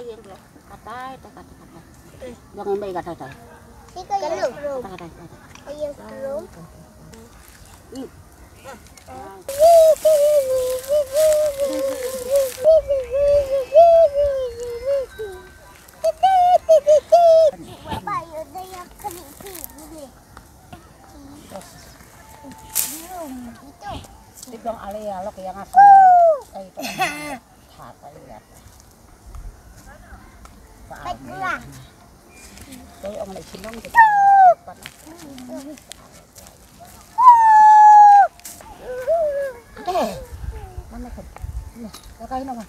yang lo kata jangan baik kata Ika yang belum. kata Yang belum. Bapak ada yang keripik ini. Itu. Tigong alok yang asli. Itu. Hata ya. Baiklah. Tôi ông lại xin ông mana kan? Kakain naman.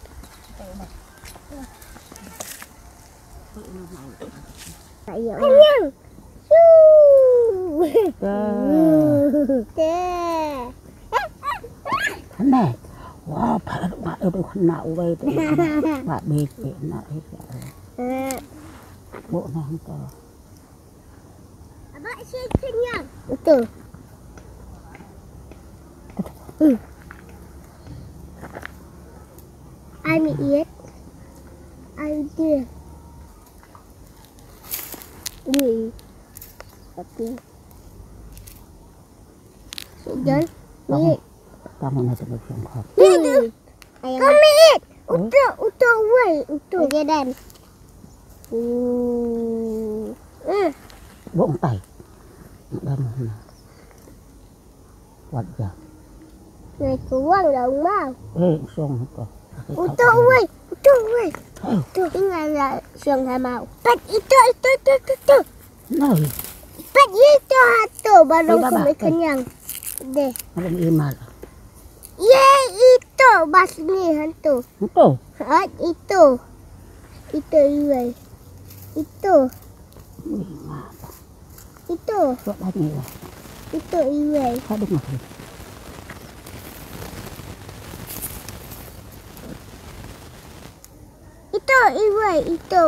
Ayang. Này, wow, bạn được nạo về thì bạn bịt để nạo hết bộ này không có. Abang saya kenyang. Betul. I eat. I did. Ini. Tapi. Sudah. Ni. Kamu masih belum kau. Kami eat. Utuh way. Utuh. Dia dan. Bỗng tay đâm quạt giờ Này keluar dong mau. xong kok Utuh way. Tuh ini ada siang mau. Pat itu. Nah, Pat itu satu baru kami kenyang. Deh. ada imal. Ye itu bas ni hantu. Itu. Itu. Itu iwe. Itu. Itu. Buat lagi lah. Itu iwe. Aduh mah. Itu iwe. Itu.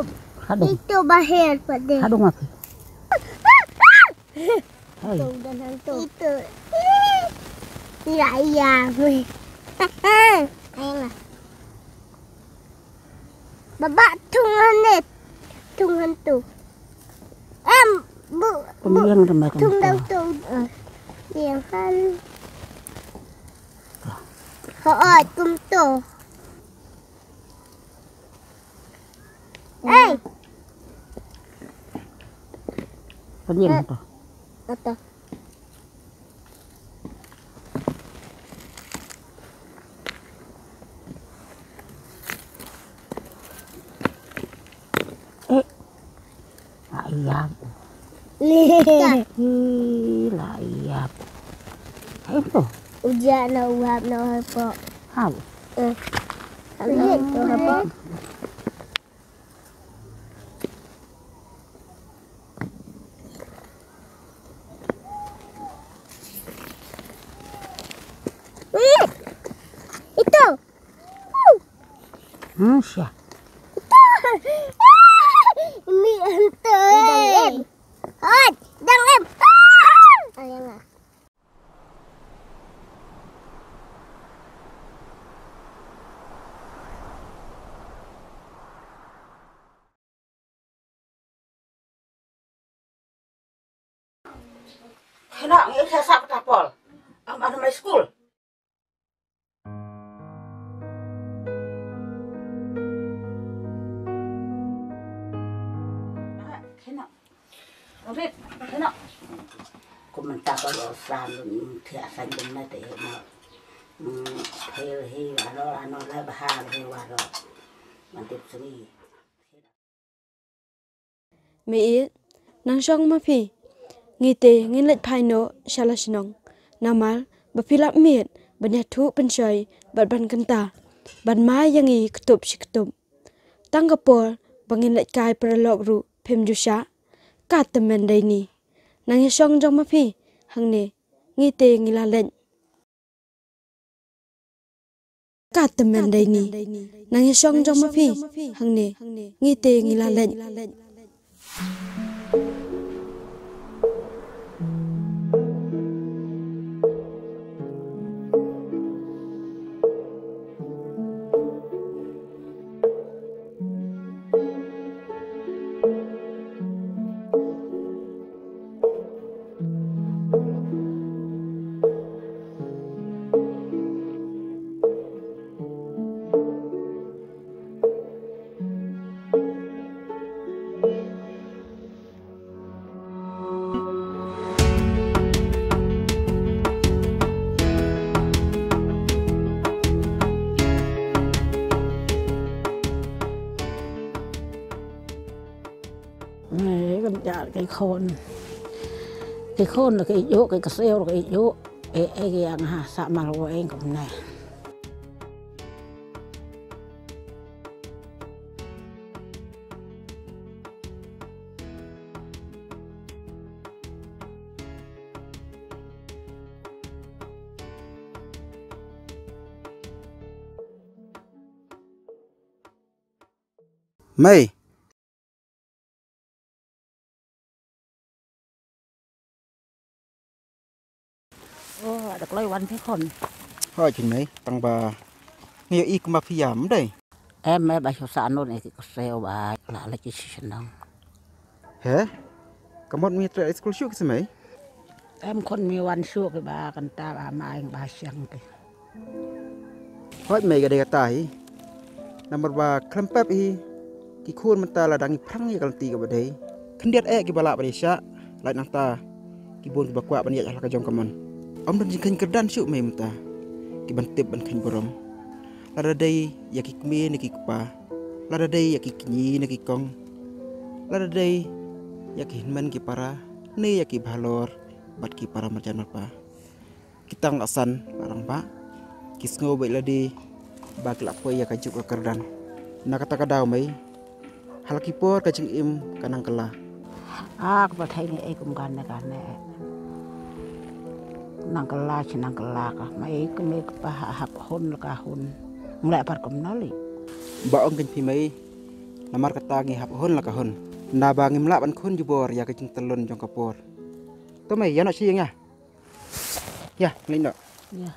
Aduh. Itu bahir pada. Aduh mah. Hantu dan hantu. Itu. Tidak ayam. Ayam lah. Babak tungan net. Tungan tu. Kemudian remakan. Tung đâu tung. Yang kan. Họ tung tu. Kemudian tu. Atau. Ayam. Gila ayam. Itu. Ujian na uhap na apa. Hau. Lihat tu apa. Itu. Siap. Ini hantu. Dang em. Ayang ah. Enak, ini saya sak tapol. Ada my school. Enak. Oke, enak. Komentar kalau salun tiap sanjung nanti enak. Hei, ano lah bahar hei waro. Mantip seni. Meit nang shong ma phi ngite ngin let phai no shalashnong namal bapilap miet banya thu pensoy bat ban kanta ban ma yangi ktup shiktup tangapol bangin let kai pralok ru phem jusha ka temen dai ni nang shong jong ma phi hangne ngite ngila len ka temen dai ni nang shong jong ma phi hangne ngite ngila len con dạ cái khôn là cái yếu cái sale là cái yếu cái ăn ha sa mà lo em cũng này mày được lấyวันที่คน hỏi chuyện mấy tăng bà nghe y cũng mà phi giảm đây em mấy bà cho sản luôn này cái sale bà là cái chuyện đó hả có một miếng trái school shoot cái mấy เอ็มคนมีวันชั่วกับบากันตาบาไม้บาเชียงกัน hỏi mày cái đây cái tai nomor ba klem pep i ki khun man ta la dang prang i kalti ka badai khendiat ki bala badesha lai nang ta ki bon ki bakwa ban ya la ka jong kaman om dan jingkan kerdan syu mei mata ki ban tip ban khen borom la da dai ya ki kme ni ki pa la da dai ya ki kni ni ki kong la da dai ya ki hinman ki para ne ya ki bhalor bat ki para marjan pa kitang asan larang ba ki sngo bai la di bak la poi ya ka juk ka kerdan na kata ka daw mai hal ki por ka jing im kanang kalaก็ประเทศนี้เองกุมกันในการเนี่ยนังกลาชนังกลาก็ไม่ก็ไม่ปะหับหุ่นละกะหุ่นมึงแหละปัดกำนัลเลย ba ong kan pi mai namar kata ngi hap hon la ka hon na ba ngim la ban khon ju bor ya ka jing telon jong ka por to mai ya na chi ya ngai noเนี่ย